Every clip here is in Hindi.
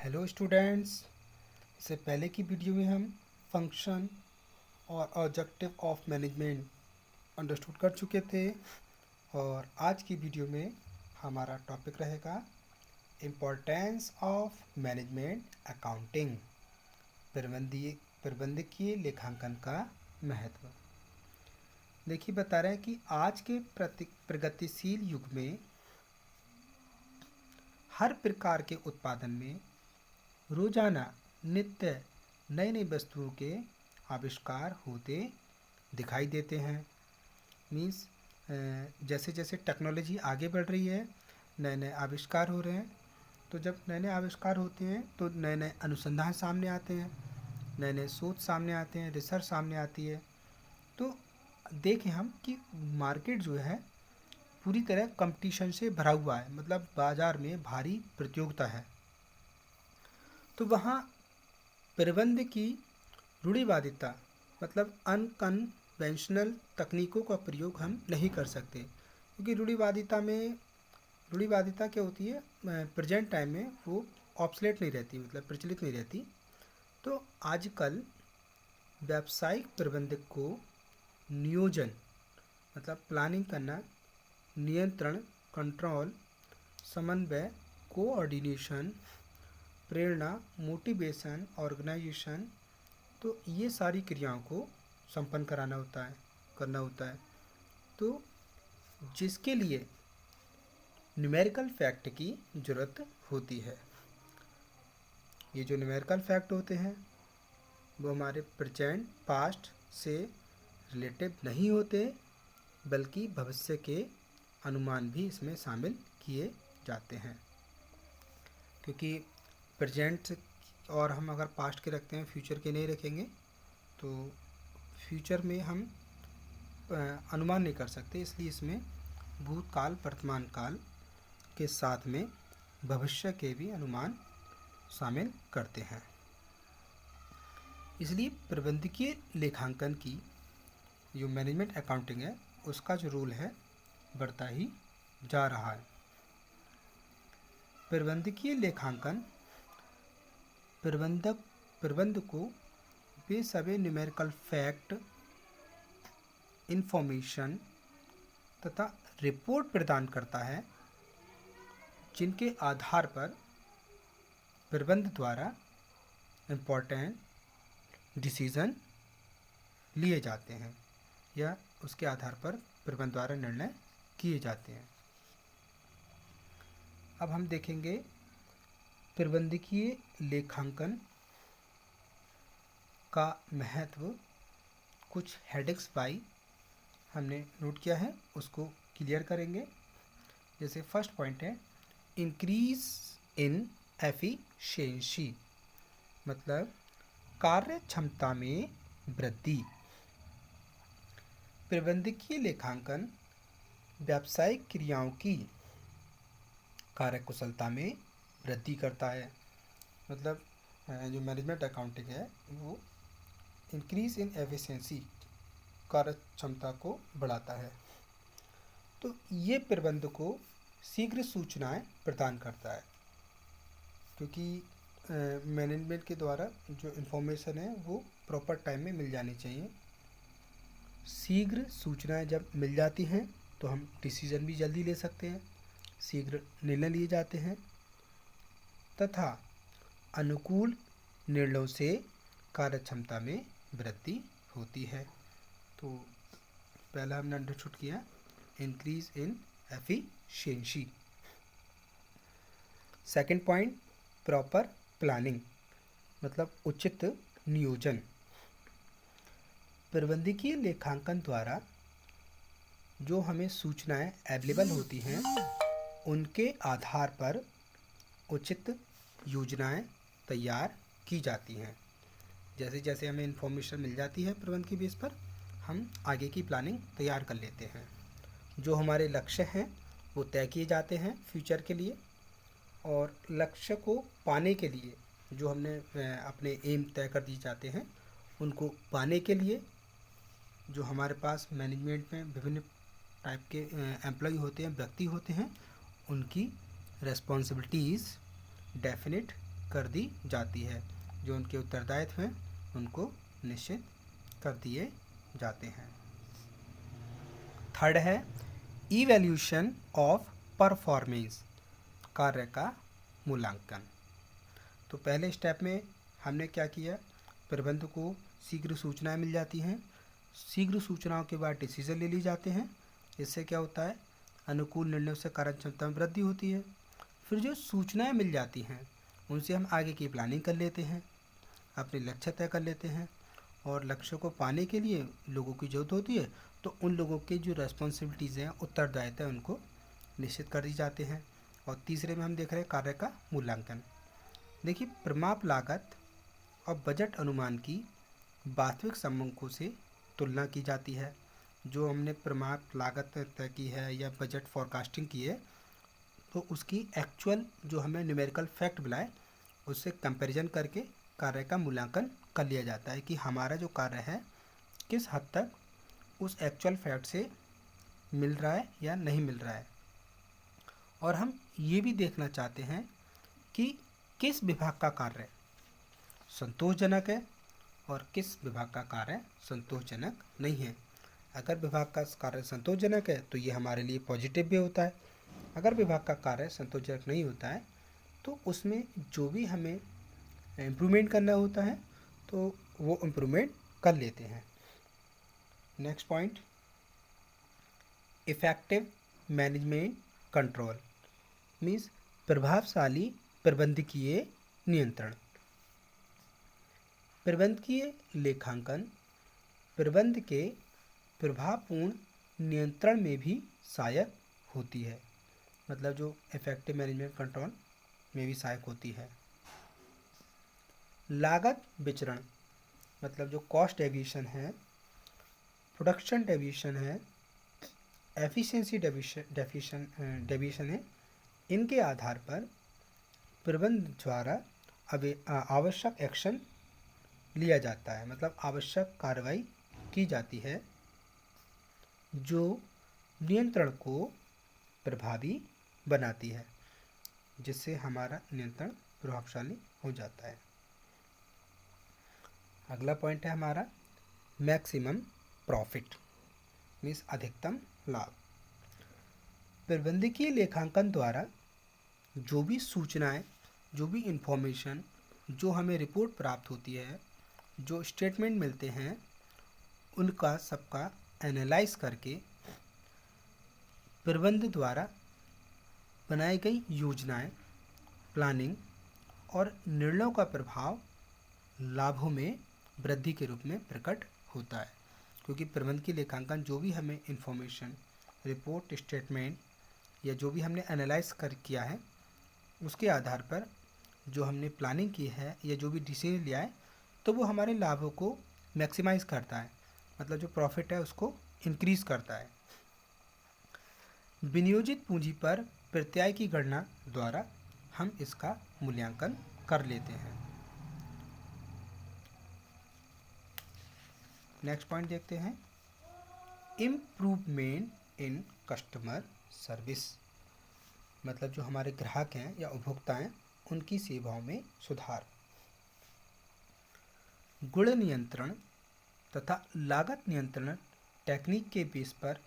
Hello students. इससे पहले की वीडियो में हम फंक्शन और ऑब्जेक्टिव ऑफ मैनेजमेंट अंडरस्टूड कर चुके थे और आज की वीडियो में हमारा टॉपिक रहेगा इम्पोर्टेंस ऑफ मैनेजमेंट अकाउंटिंग, प्रबंधकीय लेखांकन का महत्व। देखिए, बता रहे हैं कि आज के प्रगतिशील युग में हर प्रकार के उत्पादन में रोजाना नित्य नई नई वस्तुओं के आविष्कार होते दिखाई देते हैं। मीन्स जैसे जैसे टेक्नोलॉजी आगे बढ़ रही है, नए नए आविष्कार हो रहे हैं। तो जब नए नए आविष्कार होते हैं तो नए नए अनुसंधान सामने आते हैं, नए नए शोध सामने आते हैं, रिसर्च सामने आती है। तो देखें हम कि मार्केट जो है पूरी तरह कंपटीशन से भरा हुआ है, मतलब बाज़ार में भारी प्रतियोगिता है। तो वहाँ प्रबंध की रूढ़िवादिता मतलब अनकन्वेंशनल तकनीकों का प्रयोग हम नहीं कर सकते, क्योंकि रूढ़िवादिता क्या होती है, प्रेजेंट टाइम में वो ऑब्सलेट नहीं रहती, मतलब प्रचलित नहीं रहती। तो आजकल व्यावसायिक प्रबंधक को नियोजन मतलब प्लानिंग करना, नियंत्रण कंट्रोल, समन्वय, कोऑर्डिनेशन, प्रेरणा, मोटिवेशन, ऑर्गेनाइजेशन, तो ये सारी क्रियाओं को संपन्न करना होता है। तो जिसके लिए न्यूमेरिकल फैक्ट की ज़रूरत होती है। ये जो न्यूमेरिकल फैक्ट होते हैं वो हमारे प्रेजेंट पास्ट से रिलेटेड नहीं होते, बल्कि भविष्य के अनुमान भी इसमें शामिल किए जाते हैं। क्योंकि प्रेजेंट और हम अगर पास्ट के रखते हैं, फ्यूचर के नहीं रखेंगे, तो फ्यूचर में हम अनुमान नहीं कर सकते। इसलिए इसमें भूतकाल, वर्तमान काल के साथ में भविष्य के भी अनुमान शामिल करते हैं। इसलिए प्रबंधकीय लेखांकन की जो मैनेजमेंट अकाउंटिंग है उसका जो रोल है बढ़ता ही जा रहा है। प्रबंधकीय लेखांकन प्रबंध को वे सभी न्यूमेरिकल फैक्ट, इंफॉर्मेशन तथा रिपोर्ट प्रदान करता है जिनके आधार पर प्रबंध द्वारा इम्पोर्टेंट डिसीजन लिए जाते हैं या उसके आधार पर प्रबंध द्वारा निर्णय किए जाते हैं। अब हम देखेंगे प्रबंधकीय लेखांकन का महत्व। कुछ हेडिंग्स बाई हमने नोट किया है, उसको क्लियर करेंगे। जैसे फर्स्ट पॉइंट है इंक्रीज इन एफिशिएंसी, मतलब कार्य क्षमता में वृद्धि। प्रबंधकीय लेखांकन व्यावसायिक क्रियाओं की कार्यकुशलता में वृद्धि करता है। मतलब जो मैनेजमेंट अकाउंटिंग है वो इंक्रीज इन एफिशिएंसी, कार्य क्षमता को बढ़ाता है। तो ये प्रबंध को शीघ्र सूचनाएं प्रदान करता है, क्योंकि मैनेजमेंट के द्वारा जो इन्फॉर्मेशन है वो प्रॉपर टाइम में मिल जानी चाहिए। शीघ्र सूचनाएं जब मिल जाती हैं तो हम डिसीजन भी जल्दी ले सकते हैं, शीघ्र निर्णय लिए जाते हैं तथा अनुकूल निर्णयों से कार्यक्षमता में वृद्धि होती है। तो पहला हमने अंडरस्टूड किया increase in efficiency. Second point proper planning, मतलब उचित नियोजन। प्रबंधकीय लेखांकन द्वारा जो हमें सूचनाएं अवेलेबल होती हैं उनके आधार पर उचित योजनाएं तैयार की जाती हैं। जैसे जैसे हमें इन्फॉर्मेशन मिल जाती है प्रबंध की बेस पर, हम आगे की प्लानिंग तैयार कर लेते हैं। जो हमारे लक्ष्य हैं वो तय किए जाते हैं फ्यूचर के लिए, और लक्ष्य को पाने के लिए जो हमने अपने एम तय कर दिए जाते हैं, उनको पाने के लिए जो हमारे पास मैनेजमेंट में विभिन्न टाइप के एम्प्लॉय होते हैं, व्यक्ति होते हैं, उनकी रेस्पॉन्सिबिलिटीज़ डेफिनेट कर दी जाती है। जो उनके उत्तरदायित्व हैं उनको निश्चित कर दिए जाते हैं। थर्ड है इवैल्यूएशन ऑफ परफॉर्मेंस, कार्य का मूल्यांकन। तो पहले स्टेप में हमने क्या किया, प्रबंधक को शीघ्र सूचनाएं मिल जाती हैं, शीघ्र सूचनाओं के बाद डिसीजन ले ली जाते हैं। इससे क्या होता है, अनुकूल निर्णयों से कार्य क्षमता में वृद्धि होती है। फिर जो सूचनाएं मिल जाती हैं उनसे हम आगे की प्लानिंग कर लेते हैं, अपने लक्ष्य तय कर लेते हैं, और लक्ष्य को पाने के लिए लोगों की जरूरत होती है, तो उन लोगों के जो रेस्पॉन्सिबिलिटीज़ हैं, उत्तरदायित्व हैं, उनको निश्चित कर दी जाते हैं। और तीसरे में हम देख रहे हैं कार्य का मूल्यांकन। देखिए, प्रमाप लागत और बजट अनुमान की वास्तविक संबंधों से तुलना की जाती है। जो हमने प्रमाप लागत तय की है या बजट फॉरकास्टिंग की है, तो उसकी एक्चुअल जो हमें न्यूमेरिकल फैक्ट मिला है उससे कंपैरिजन करके कार्य का मूल्यांकन कर लिया जाता है कि हमारा जो कार्य है किस हद तक उस एक्चुअल फैक्ट से मिल रहा है या नहीं मिल रहा है। और हम ये भी देखना चाहते हैं कि किस विभाग का कार्य संतोषजनक है और किस विभाग का कार्य संतोषजनक नहीं है। अगर विभाग का कार्य संतोषजनक है तो ये हमारे लिए पॉजिटिव भी होता है। अगर विभाग का कार्य संतोषजनक नहीं होता है तो उसमें जो भी हमें इम्प्रूवमेंट करना होता है तो वो इम्प्रूवमेंट कर लेते हैं। Next point, effective management control means प्रभावशाली प्रबंधकीय नियंत्रण। प्रबंधकीय लेखांकन प्रबंध के प्रभावपूर्ण नियंत्रण में भी सहायक होती है। मतलब जो इफेक्टिव मैनेजमेंट कंट्रोल में भी सहायक होती है। लागत विचरण मतलब जो कॉस्ट डेविएशन है, प्रोडक्शन डेविएशन है, एफिशिएंसी डेविएशन है, इनके आधार पर प्रबंध द्वारा आवश्यक एक्शन लिया जाता है। मतलब आवश्यक कार्रवाई की जाती है जो नियंत्रण को प्रभावी बनाती है, जिससे हमारा नियंत्रण प्रभावशाली हो जाता है। अगला पॉइंट है हमारा मैक्सिमम प्रॉफिट मीन्स अधिकतम लाभ। प्रबंधकीय लेखांकन द्वारा जो भी सूचनाएं, जो भी इंफॉर्मेशन, जो हमें रिपोर्ट प्राप्त होती है, जो स्टेटमेंट मिलते हैं, उनका सबका एनालाइज करके प्रबंध द्वारा बनाई गई योजनाएं, प्लानिंग और निर्णयों का प्रभाव लाभों में वृद्धि के रूप में प्रकट होता है। क्योंकि प्रबंध की लेखांकन जो भी हमें इंफॉर्मेशन, रिपोर्ट, स्टेटमेंट या जो भी हमने एनालाइज किया है, उसके आधार पर जो हमने प्लानिंग की है या जो भी डिसीजन लिया है, तो वो हमारे लाभों को मैक्सिमाइज करता है। मतलब जो प्रॉफिट है उसको इंक्रीज करता है। विनियोजित पूंजी पर प्रत्यय की गणना द्वारा हम इसका मूल्यांकन कर लेते हैं। नेक्स्ट पॉइंट देखते हैं, इम्प्रूवमेंट इन कस्टमर सर्विस। मतलब जो हमारे ग्राहक हैं या उपभोक्ता हैं उनकी सेवाओं में सुधार। गुण नियंत्रण तथा लागत नियंत्रण टेक्निक के बेस पर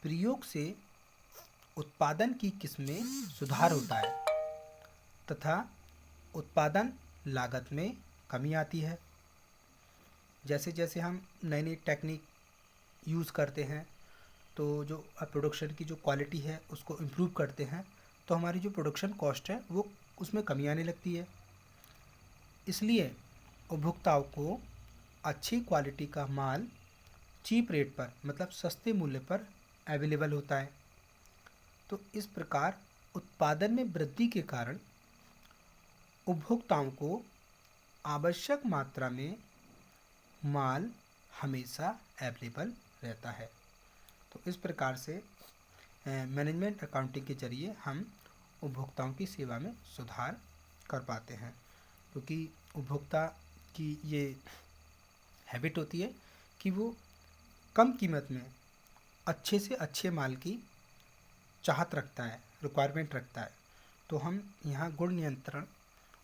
प्रयोग से उत्पादन की किस्म में सुधार होता है तथा उत्पादन लागत में कमी आती है। जैसे जैसे हम नई नई टेक्निक यूज़ करते हैं तो जो प्रोडक्शन की जो क्वालिटी है उसको इम्प्रूव करते हैं, तो हमारी जो प्रोडक्शन कॉस्ट है वो उसमें कमी आने लगती है। इसलिए उपभोक्ताओं को अच्छी क्वालिटी का माल चीप रेट पर मतलब सस्ते मूल्य पर अवेलेबल होता है। तो इस प्रकार उत्पादन में वृद्धि के कारण उपभोक्ताओं को आवश्यक मात्रा में माल हमेशा अवेलेबल रहता है। तो इस प्रकार से मैनेजमेंट अकाउंटिंग के जरिए हम उपभोक्ताओं की सेवा में सुधार कर पाते हैं। क्योंकि उपभोक्ता की ये हैबिट होती है कि वो कम कीमत में अच्छे से अच्छे माल की चाहत रखता है, रिक्वायरमेंट रखता है। तो हम यहाँ गुण नियंत्रण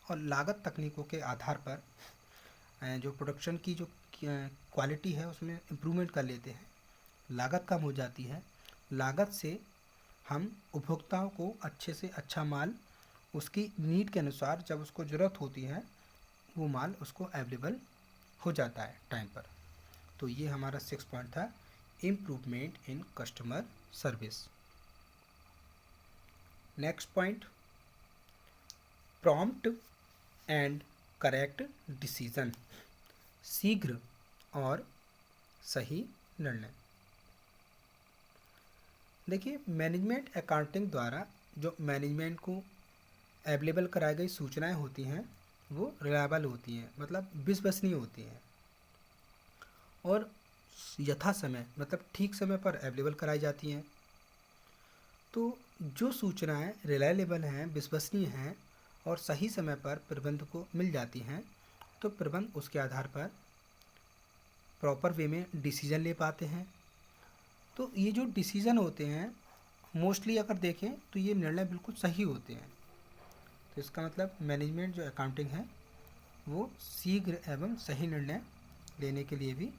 और लागत तकनीकों के आधार पर जो प्रोडक्शन की जो क्वालिटी है उसमें इम्प्रूवमेंट कर लेते हैं। लागत कम हो जाती है। लागत से हम उपभोक्ताओं को अच्छे से अच्छा माल उसकी नीड के अनुसार जब उसको ज़रूरत होती है वो माल उसको अवेलेबल हो जाता है टाइम पर। तो ये हमारा 6 पॉइंट था, improvement in customer service. Next point, prompt and correct decision, शीघ्र और सही निर्णय। देखिए, मैनेजमेंट अकाउंटिंग द्वारा जो मैनेजमेंट को अवेलेबल कराई गई सूचनाएं होती हैं वो रिलायबल होती हैं, मतलब विश्वसनीय होती हैं और यथा समय मतलब ठीक समय पर अवेलेबल कराई जाती हैं। तो जो सूचनाएं रिलायबल हैं, विश्वसनीय हैं और सही समय पर प्रबंध को मिल जाती हैं तो प्रबंध उसके आधार पर प्रॉपर वे में डिसीजन ले पाते हैं। तो ये जो डिसीजन होते हैं मोस्टली अगर देखें तो ये निर्णय बिल्कुल सही होते हैं। तो इसका मतलब मैनेजमेंट जो अकाउंटिंग है वो शीघ्र एवं सही निर्णय लेने के लिए भी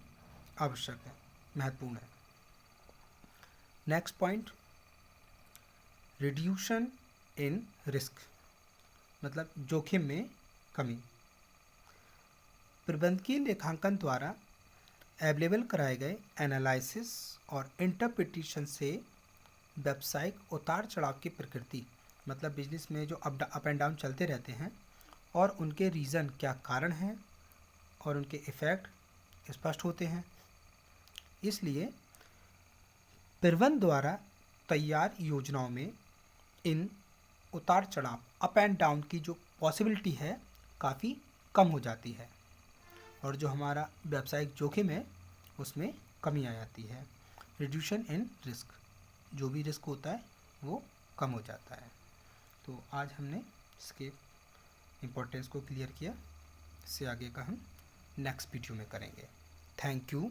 आवश्यक है, महत्वपूर्ण है। Next point, reduction in risk, मतलब जोखिम में कमी। प्रबंधकीय लेखांकन द्वारा अवेलेबल कराए गए एनालिसिस और इंटरप्रिटेशन से व्यावसायिक उतार चढ़ाव की प्रकृति, मतलब बिजनेस में जो अप एंड डाउन चलते रहते हैं और उनके रीज़न क्या कारण हैं और उनके इफ़ेक्ट स्पष्ट होते हैं। इसलिए प्रबंधन द्वारा तैयार योजनाओं में इन उतार चढ़ाव अप एंड डाउन की जो पॉसिबिलिटी है काफ़ी कम हो जाती है और जो हमारा व्यावसायिक जोखिम है उसमें कमी आ जाती है। रिड्यूशन इन रिस्क, जो भी रिस्क होता है वो कम हो जाता है। तो आज हमने इसके इम्पोर्टेंस को क्लियर किया। इससे आगे का हम नेक्स्ट वीडियो में करेंगे। Thank you.